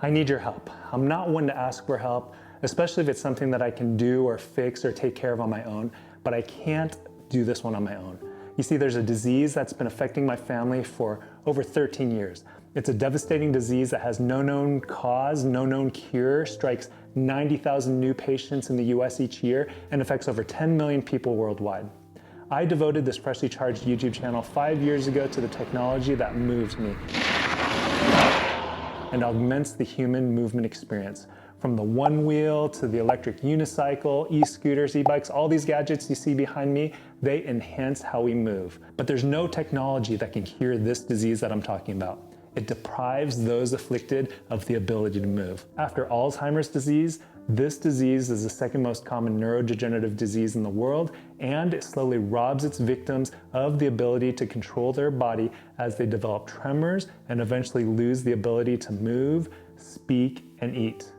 I need your help. I'm not one to ask for help, especially if it's something that I can do or fix or take care of on my own, but I can't do this one on my own. You see, there's a disease that's been affecting my family for over 13 years. It's a devastating disease that has no known cause, no known cure, strikes 90,000 new patients in the US each year, and affects over 10 million people worldwide. I devoted this freshly charged YouTube channel 5 years ago to the technology that moves me and augments the human movement experience. From the one wheel to the electric unicycle, e-scooters, e-bikes, all these gadgets you see behind me, they enhance how we move. But there's no technology that can cure this disease that I'm talking about. It deprives those afflicted of the ability to move. After Alzheimer's disease, this disease is the second most common neurodegenerative disease in the world, and it slowly robs its victims of the ability to control their body as they develop tremors and eventually lose the ability to move, speak, and eat.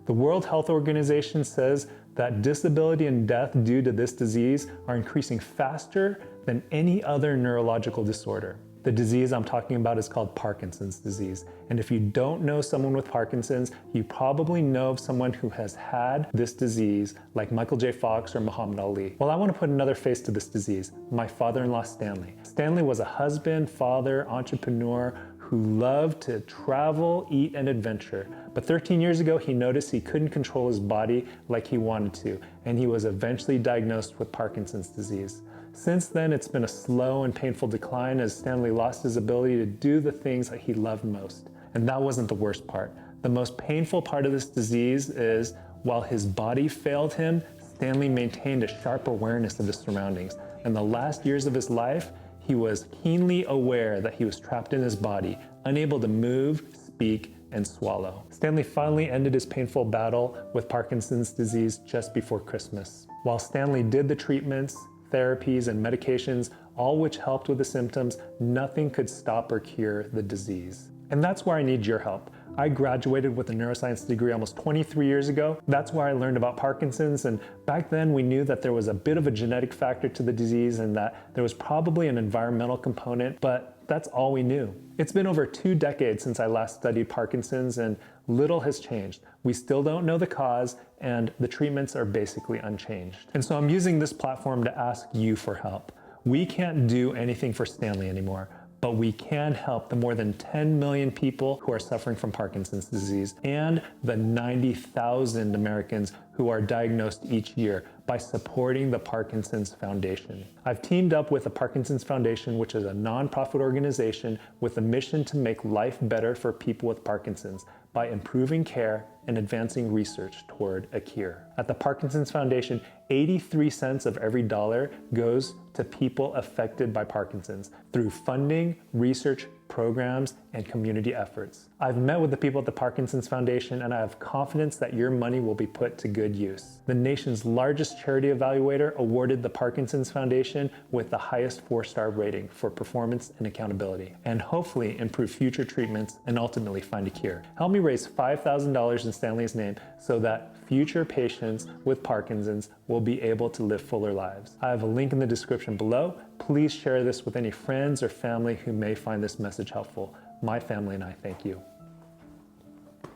The World Health Organization says that disability and death due to this disease are increasing faster than any other neurological disorder. The disease I'm talking about is called Parkinson's disease. And if you don't know someone with Parkinson's, you probably know of someone who has had this disease, like Michael J. Fox or Muhammad Ali. Well, I want to put another face to this disease, my father-in-law, Stanley. Stanley was a husband, father, entrepreneur who loved to travel, eat, and adventure. But 13 years ago, he noticed he couldn't control his body like he wanted to, and he was eventually diagnosed with Parkinson's disease. Since then, it's been a slow and painful decline as Stanley lost his ability to do the things that he loved most. And that wasn't the worst part. The most painful part of this disease is, while his body failed him, Stanley maintained a sharp awareness of his surroundings. In the last years of his life, he was keenly aware that he was trapped in his body, unable to move, speak, and swallow. Stanley finally ended his painful battle with Parkinson's disease just before Christmas. While Stanley did the treatments, therapies, and medications, all which helped with the symptoms, nothing could stop or cure the disease. And that's where I need your help. I graduated with a neuroscience degree almost 23 years ago. That's where I learned about Parkinson's, and back then we knew that there was a bit of a genetic factor to the disease and that there was probably an environmental component, but that's all we knew. It's been over 2 decades since I last studied Parkinson's, and little has changed. We still don't know the cause, and the treatments are basically unchanged. And so I'm using this platform to ask you for help. We can't do anything for Stanley anymore, but we can help the more than 10 million people who are suffering from Parkinson's disease and the 90,000 Americans who are diagnosed each year by supporting the Parkinson's Foundation. I've teamed up with the Parkinson's Foundation, which is a nonprofit organization with a mission to make life better for people with Parkinson's by improving care and advancing research toward a cure. At the Parkinson's Foundation, 83 cents of every dollar goes to people affected by Parkinson's through funding, research, programs, and community efforts. I've met with the people at the Parkinson's Foundation, and I have confidence that your money will be put to good use. The nation's largest charity evaluator awarded the Parkinson's Foundation with the highest 4-star rating for performance and accountability, and hopefully improve future treatments and ultimately find a cure. Help me raise $5,000 in Stanley's name so that future patients with Parkinson's will be able to live fuller lives. I have a link in the description below. Please share this with any friends or family who may find this message helpful. My family and I thank you.